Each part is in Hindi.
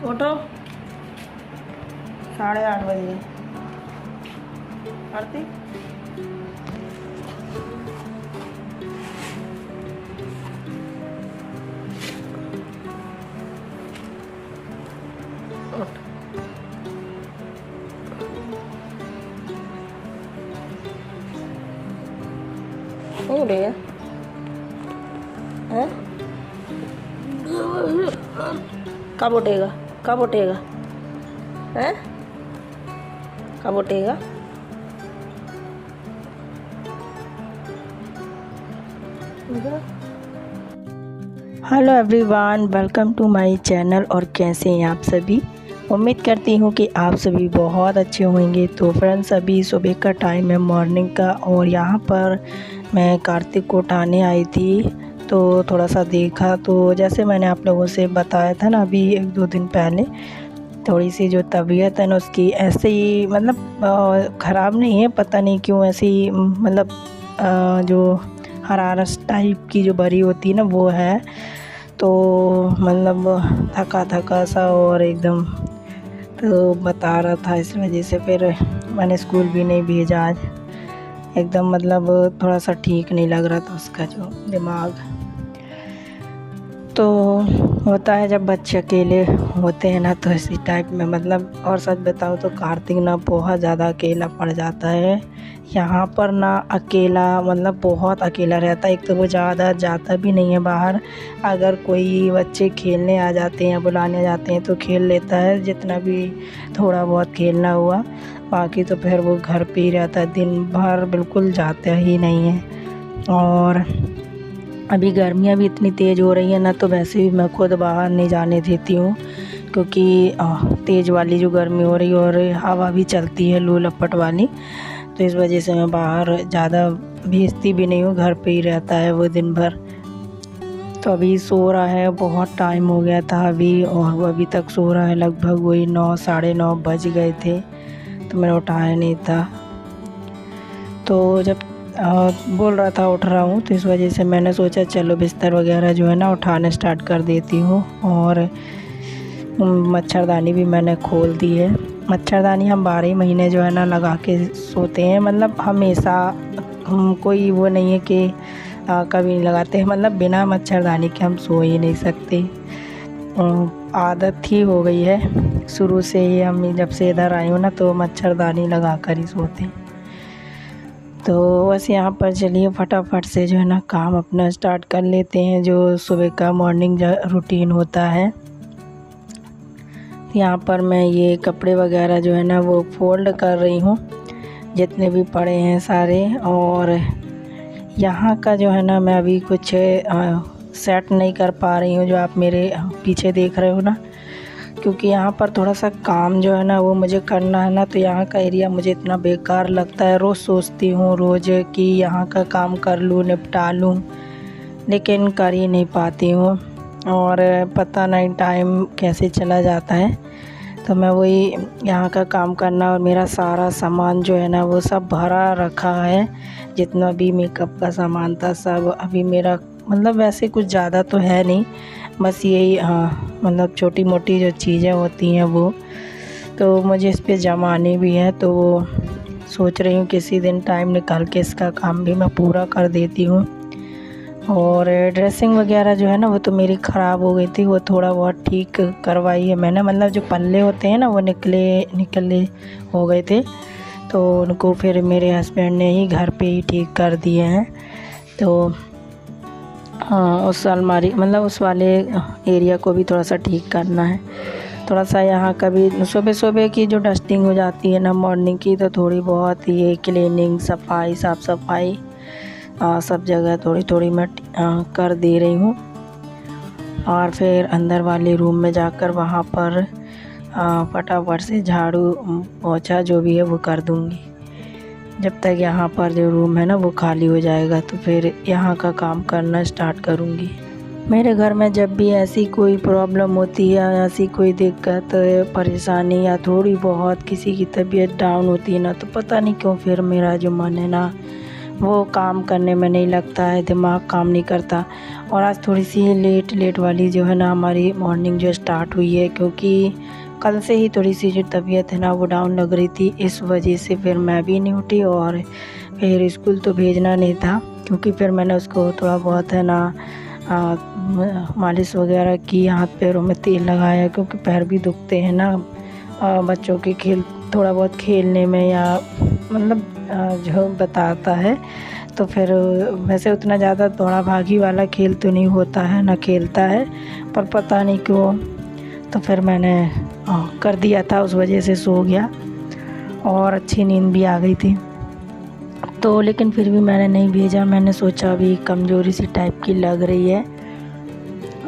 उठो, 8:30 बज गए। आरती उठ। नहीं उठेगा? हैं? कब उठेगा? कब उठेगा? हैं? कब उठेगा? Hello everyone, welcome to my channel. और कैसे हैं आप सभी? उम्मीद करती हूँ कि आप सभी बहुत अच्छे होंगे। तो फ्रेंड्स, अभी सुबह का टाइम है, मॉर्निंग का, और यहाँ पर मैं कार्तिक को उठाने आई थी। तो थोड़ा सा देखा, तो जैसे मैंने आप लोगों से बताया था ना अभी 1-2 दिन पहले, थोड़ी सी जो तबीयत है ना उसकी ऐसे ही मतलब ख़राब नहीं है, पता नहीं क्यों ऐसी मतलब जो हरारत टाइप की जो भरी होती है ना वो है। तो मतलब थका थका सा और एकदम, तो बता रहा था, इस वजह से फिर मैंने स्कूल भी नहीं भेजा आज। एकदम मतलब थोड़ा सा ठीक नहीं लग रहा था उसका जो दिमाग। तो होता है जब बच्चे अकेले होते हैं ना, तो इसी टाइप में मतलब। और सच बताऊँ तो कार्तिक ना बहुत ज़्यादा अकेला पड़ जाता है यहाँ पर ना, अकेला मतलब बहुत अकेला रहता है। एक तो वो ज़्यादा जाता भी नहीं है बाहर। अगर कोई बच्चे खेलने आ जाते हैं या बुलाने आ जाते हैं तो खेल लेता है, जितना भी थोड़ा बहुत खेलना हुआ। बाकी तो फिर वो घर पे ही रहता है, दिन भर बिल्कुल जाता ही नहीं है। और अभी गर्मियाँ भी इतनी तेज़ हो रही हैं ना, तो वैसे भी मैं खुद बाहर नहीं जाने देती हूँ, क्योंकि तेज़ वाली जो गर्मी हो रही है और हवा भी चलती है लू लपट वाली। तो इस वजह से मैं बाहर ज़्यादा भेजती भी नहीं हूँ, घर पे ही रहता है वो दिन भर। तो अभी सो रहा है, बहुत टाइम हो गया था अभी, और वो अभी तक सो रहा है। लगभग वही 9 साढ़े 9 बज गए थे, तो मैंने उठाया नहीं था। तो जब बोल रहा था उठ रहा हूँ, तो इस वजह से मैंने सोचा चलो बिस्तर वगैरह जो है ना उठाने स्टार्ट कर देती हूँ। और मच्छरदानी भी मैंने खोल दी है। मच्छरदानी हम 12 महीने जो है ना लगा के सोते हैं, मतलब हमेशा। कोई वो नहीं है कि कभी नहीं लगाते हैं, मतलब बिना मच्छरदानी के हम सो ही नहीं सकते। आदत ही हो गई है शुरू से ही, हम जब से इधर आई हूँ ना तो मच्छरदानी लगा कर ही सोते हैं। तो बस यहाँ पर चलिए फटाफट से जो है ना काम अपना स्टार्ट कर लेते हैं, जो सुबह का मॉर्निंग रूटीन होता है। यहाँ पर मैं ये कपड़े वगैरह जो है ना वो फोल्ड कर रही हूँ, जितने भी पड़े हैं सारे। और यहाँ का जो है ना मैं अभी कुछ सेट नहीं कर पा रही हूँ, जो आप मेरे पीछे देख रहे हो ना, क्योंकि यहाँ पर थोड़ा सा काम जो है ना वो मुझे करना है ना। तो यहाँ का एरिया मुझे इतना बेकार लगता है, रोज़ सोचती हूँ रोज़ कि यहाँ का काम कर लूँ, निपटा लूँ, लेकिन कर ही नहीं पाती हूँ। और पता नहीं टाइम कैसे चला जाता है। तो मैं वही यहाँ का काम करना, और मेरा सारा सामान जो है ना वो सब भरा रखा है। जितना भी मेकअप का सामान था सब अभी मेरा, मतलब वैसे कुछ ज़्यादा तो है नहीं, बस यही हाँ मतलब छोटी मोटी जो चीज़ें होती हैं वो। तो मुझे इस पे जमानी भी है, तो वो सोच रही हूँ किसी दिन टाइम निकाल के इसका काम भी मैं पूरा कर देती हूँ। और ड्रेसिंग वगैरह जो है ना वो तो मेरी ख़राब हो गई थी, वो थोड़ा बहुत ठीक करवाई है मैंने। मतलब जो पल्ले होते हैं ना वो निकले हो गए थे, तो उनको फिर मेरे हस्बैंड ने ही घर पे ही ठीक कर दिए हैं। तो हाँ, उस अलमारी मतलब उस वाले एरिया को भी थोड़ा सा ठीक करना है। थोड़ा सा यहाँ का भी सुबह सुबह की जो डस्टिंग हो जाती है ना मॉर्निंग की, तो थोड़ी बहुत ये क्लीनिंग सफाई साफ़ सफाई सब जगह थोड़ी थोड़ी मैं कर दे रही हूँ। और फिर अंदर वाले रूम में जाकर वहाँ पर फटाफट से झाड़ू पोछा जो भी है वो कर दूँगी। जब तक यहाँ पर जो रूम है ना वो खाली हो जाएगा, तो फिर यहाँ का काम करना स्टार्ट करूँगी। मेरे घर में जब भी ऐसी कोई प्रॉब्लम होती है, ऐसी कोई दिक्कत परेशानी या थोड़ी बहुत किसी की तबीयत डाउन होती है ना, तो पता नहीं क्यों फिर मेरा जो मन है ना वो काम करने में नहीं लगता है, दिमाग काम नहीं करता। और आज थोड़ी सी लेट वाली जो है ना हमारी मॉर्निंग जो स्टार्ट हुई है, क्योंकि कल से ही थोड़ी सी जो तबीयत है ना वो डाउन लग रही थी, इस वजह से फिर मैं भी नहीं उठी। और फिर स्कूल तो भेजना नहीं था, क्योंकि फिर मैंने उसको थोड़ा बहुत है ना मालिश वगैरह की, हाथ पैरों में तेल लगाया, क्योंकि पैर भी दुखते हैं ना बच्चों के थोड़ा बहुत खेलने में, या मतलब जो बताता है। तो फिर वैसे उतना ज़्यादा दौड़ा भागी वाला खेल तो नहीं होता है, ना खेलता है, पर पता नहीं क्यों तो फिर मैंने कर दिया था, उस वजह से सो गया और अच्छी नींद भी आ गई थी। तो लेकिन फिर भी मैंने नहीं भेजा, मैंने सोचा अभी कमज़ोरी सी टाइप की लग रही है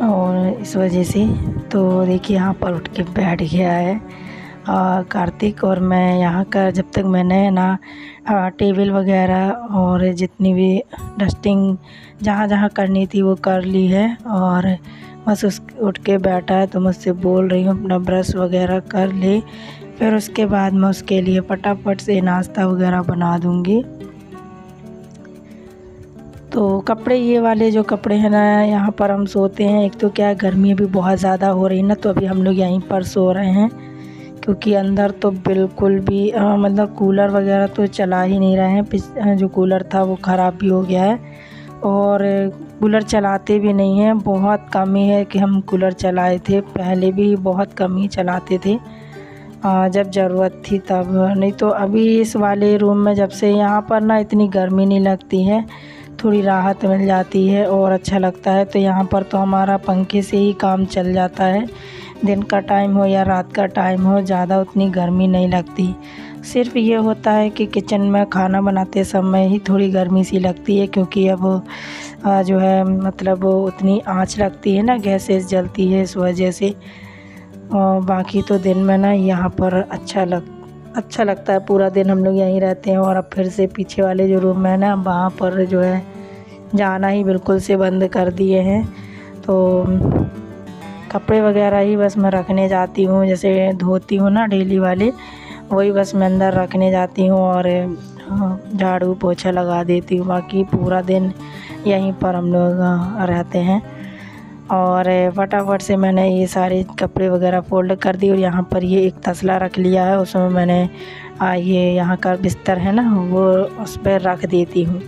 और इस वजह से। तो देखिए यहाँ पर उठ के बैठ गया है कार्तिक। और मैं यहाँ का जब तक मैंने ना टेबल वगैरह और जितनी भी डस्टिंग जहाँ जहाँ करनी थी वो कर ली है, और बस उठ के बैठा है। तो मुझसे बोल रही हूँ अपना ब्रश वगैरह कर ले, फिर उसके बाद मैं उसके लिए फटाफट से नाश्ता वगैरह बना दूँगी। तो कपड़े, ये वाले जो कपड़े हैं ना, यहाँ पर हम सोते हैं। एक तो क्या गर्मी अभी बहुत ज़्यादा हो रही है ना, तो अभी हम लोग यहीं पर सो रहे हैं, क्योंकि अंदर तो बिल्कुल भी मतलब कूलर वगैरह तो चला ही नहीं रहे हैं। जो कूलर था वो ख़राब भी हो गया है, और कूलर चलाते भी नहीं हैं, बहुत कम ही है कि हम कूलर चलाए थे। पहले भी बहुत कम ही चलाते थे जब ज़रूरत थी तब, नहीं तो अभी इस वाले रूम में जब से यहाँ पर ना इतनी गर्मी नहीं लगती है, थोड़ी राहत मिल जाती है और अच्छा लगता है। तो यहाँ पर तो हमारा पंखे से ही काम चल जाता है, दिन का टाइम हो या रात का टाइम हो, ज़्यादा उतनी गर्मी नहीं लगती। सिर्फ ये होता है कि किचन में खाना बनाते समय ही थोड़ी गर्मी सी लगती है, क्योंकि अब जो है मतलब उतनी आँच लगती है ना, गैसेस जलती है, इस वजह से। और बाकी तो दिन में ना यहाँ पर अच्छा लगता है, पूरा दिन हम लोग यहीं रहते हैं। और अब फिर से पीछे वाले जो रूम है ना, वहाँ पर जो है जाना ही बिल्कुल से बंद कर दिए हैं। तो कपड़े वगैरह ही बस मैं रखने जाती हूँ, जैसे धोती हूँ ना डेली वाले, वही बस मैं अंदर रखने जाती हूँ और झाड़ू पोछा लगा देती हूँ। बाकी पूरा दिन यहीं पर हम लोग रहते हैं। और फटाफट से मैंने ये सारे कपड़े वगैरह फ़ोल्ड कर दिए, और यहाँ पर ये एक तसला रख लिया है, उसमें मैंने ये यहाँ का बिस्तर है ना वो उस पर रख देती हूँ।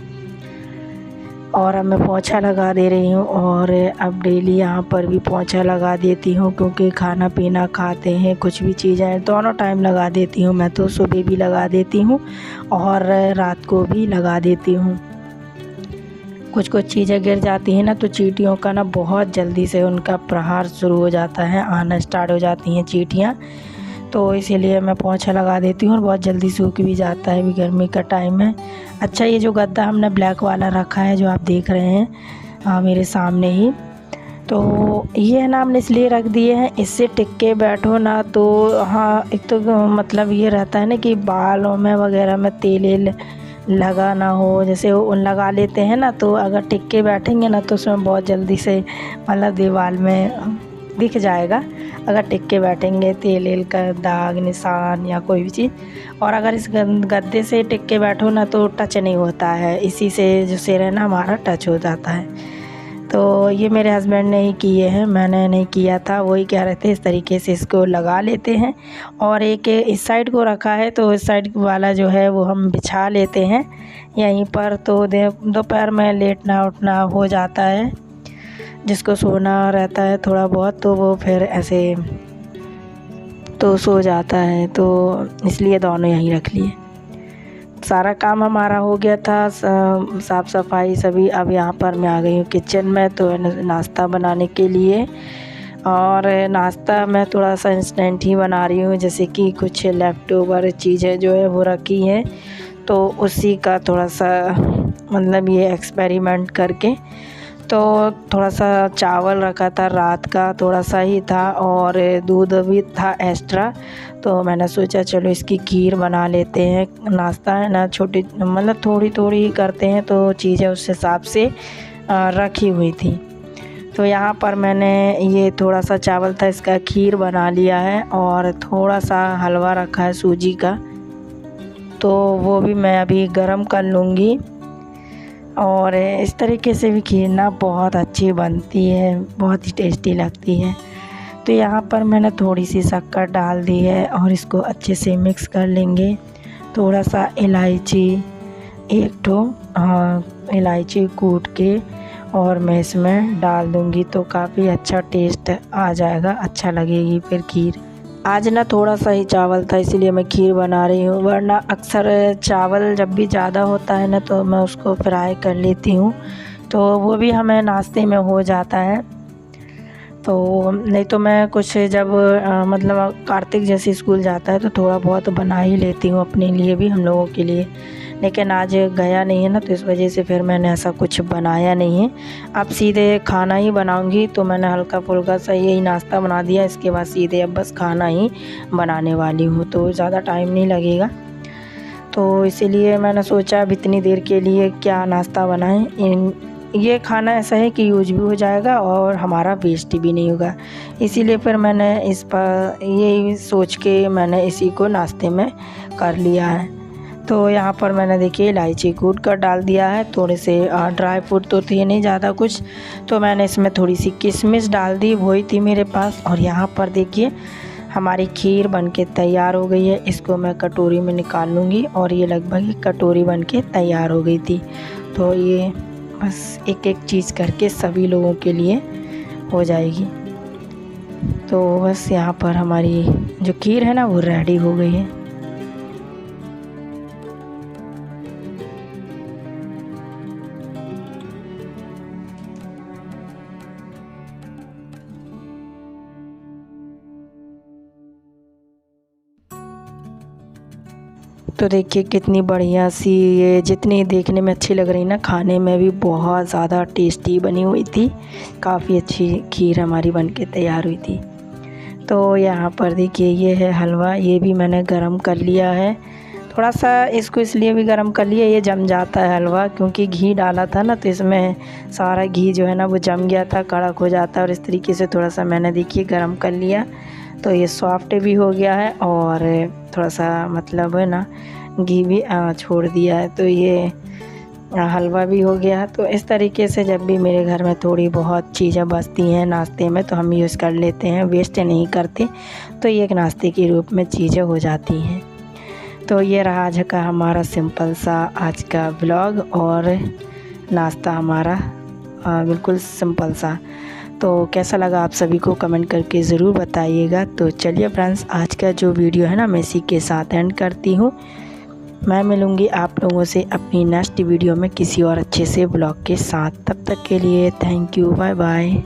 और अब मैं पोंछा लगा दे रही हूँ, और अब डेली यहाँ पर भी पोंछा लगा देती हूँ, क्योंकि खाना पीना खाते हैं, कुछ भी चीज़ें दोनों टाइम लगा देती हूँ मैं। तो सुबह भी लगा देती हूँ और रात को भी लगा देती हूँ। कुछ चीज़ें गिर जाती हैं ना, तो चींटियों का ना बहुत जल्दी से उनका प्रहार शुरू हो जाता है, आना स्टार्ट हो जाती हैं चींटियाँ। तो इसीलिए मैं पोंछा लगा देती हूँ और बहुत जल्दी सूख भी जाता है, अभी गर्मी का टाइम है। अच्छा, ये जो गद्दा हमने ब्लैक वाला रखा है जो आप देख रहे हैं मेरे सामने ही, तो ये है ना हमने इसलिए रख दिए हैं, इससे टिक के बैठो ना तो हाँ, एक तो मतलब ये रहता है ना कि बालों में वगैरह में तेल लगा ना हो, जैसे वो लगा लेते हैं ना, तो अगर टिक के बैठेंगे ना तो उसमें बहुत जल्दी से मतलब दीवार में दिख जाएगा, अगर टिक के बैठेंगे तेल का दाग निशान या कोई भी चीज़। और अगर इस गद्दे से टिक के बैठो ना तो टच नहीं होता है, इसी से जो सिर है ना हमारा टच हो जाता है। तो ये मेरे हस्बैंड ने ही किए हैं, मैंने नहीं किया था, वही कह रहे थे इस तरीके से इसको लगा लेते हैं। और एक इस साइड को रखा है, तो इस साइड वाला जो है वो हम बिछा लेते हैं यहीं पर। तो दोपहर में लेटना उठना हो जाता है, जिसको सोना रहता है थोड़ा बहुत, तो वो फिर ऐसे तो सो जाता है, तो इसलिए दोनों यहीं रख लिए। सारा काम हमारा हो गया था, साफ़ सफाई सभी। अब यहाँ पर मैं आ गई हूँ किचन में, तो नाश्ता बनाने के लिए। और नाश्ता मैं थोड़ा सा इंस्टेंट ही बना रही हूँ, जैसे कि कुछ लेफ़्ट ओवर चीज़ें जो है वो रखी हैं, तो उसी का थोड़ा सा मतलब ये एक्सपेरिमेंट करके। तो थोड़ा सा चावल रखा था रात का, थोड़ा सा ही था, और दूध भी था एक्स्ट्रा, तो मैंने सोचा चलो इसकी खीर बना लेते हैं। नाश्ता है ना छोटी मतलब थोड़ी थोड़ी ही करते हैं, तो चीज़ें उस हिसाब से रखी हुई थी। तो यहाँ पर मैंने ये थोड़ा सा चावल था, इसका खीर बना लिया है, और थोड़ा सा हलवा रखा है सूजी का, तो वो भी मैं अभी गरम कर लूँगी। और इस तरीके से भी खीर ना बहुत अच्छी बनती है, बहुत ही टेस्टी लगती है। तो यहाँ पर मैंने थोड़ी सी शक्कर डाल दी है और इसको अच्छे से मिक्स कर लेंगे। थोड़ा सा इलायची, एक ठो इलायची कूट के और मैं इसमें डाल दूँगी तो काफ़ी अच्छा टेस्ट आ जाएगा, अच्छा लगेगी फिर खीर। आज ना थोड़ा सा ही चावल था इसीलिए मैं खीर बना रही हूँ, वरना अक्सर चावल जब भी ज़्यादा होता है ना तो मैं उसको फ्राई कर लेती हूँ, तो वो भी हमें नाश्ते में हो जाता है। तो नहीं तो मैं कुछ जब मतलब कार्तिक जैसे स्कूल जाता है तो थोड़ा बहुत बना ही लेती हूँ अपने लिए भी, हम लोगों के लिए। लेकिन आज गया नहीं है ना तो इस वजह से फिर मैंने ऐसा कुछ बनाया नहीं है। अब सीधे खाना ही बनाऊंगी, तो मैंने हल्का फुल्का सा यही नाश्ता बना दिया, इसके बाद सीधे अब बस खाना ही बनाने वाली हूँ, तो ज़्यादा टाइम नहीं लगेगा। तो इसीलिए मैंने सोचा अब इतनी देर के लिए क्या नाश्ता बनाएं, ये खाना ऐसा है कि यूज भी हो जाएगा और हमारा वेस्ट भी नहीं होगा। इसीलिए फिर मैंने इस पर यही सोच के मैंने इसी को नाश्ते में कर लिया है। तो यहाँ पर मैंने देखिए इलायची कूट कर डाल दिया है, थोड़े से ड्राई फ्रूट तो थे नहीं ज़्यादा कुछ, तो मैंने इसमें थोड़ी सी किशमिश डाल दी, वही थी मेरे पास। और यहाँ पर देखिए हमारी खीर बनके तैयार हो गई है, इसको मैं कटोरी में निकाल लूँगी और ये लगभग एक कटोरी बनके तैयार हो गई थी। तो ये बस एक एक चीज़ करके सभी लोगों के लिए हो जाएगी। तो बस यहाँ पर हमारी जो खीर है ना वो रेडी हो गई है। तो देखिए कितनी बढ़िया सी, ये जितनी देखने में अच्छी लग रही ना, खाने में भी बहुत ज़्यादा टेस्टी बनी हुई थी। काफ़ी अच्छी खीर हमारी बनके तैयार हुई थी। तो यहाँ पर देखिए ये है हलवा, ये भी मैंने गरम कर लिया है। थोड़ा सा इसको इसलिए भी गरम कर लिया, ये जम जाता है हलवा, क्योंकि घी डाला था ना तो इसमें सारा घी जो है ना वो जम गया था, कड़क हो जाता है। और इस तरीके से थोड़ा सा मैंने देखिए गरम कर लिया, तो ये सॉफ्ट भी हो गया है और थोड़ा सा मतलब है ना घी भी छोड़ दिया है, तो ये हलवा भी हो गया। तो इस तरीके से जब भी मेरे घर में थोड़ी बहुत चीज़ें बचती हैं नाश्ते में तो हम यूज़ कर लेते हैं, वेस्ट नहीं करते, तो ये एक नाश्ते के रूप में चीज़ें हो जाती हैं। तो ये रहा आज का हमारा सिंपल सा आज का व्लॉग और नाश्ता हमारा बिल्कुल सिंपल सा। तो कैसा लगा आप सभी को कमेंट करके ज़रूर बताइएगा। तो चलिए फ्रेंड्स, आज का जो वीडियो है ना मैं इसी के साथ एंड करती हूँ। मैं मिलूँगी आप लोगों से अपनी नेक्स्ट वीडियो में किसी और अच्छे से व्लॉग के साथ। तब तक के लिए थैंक यू, बाय बाय।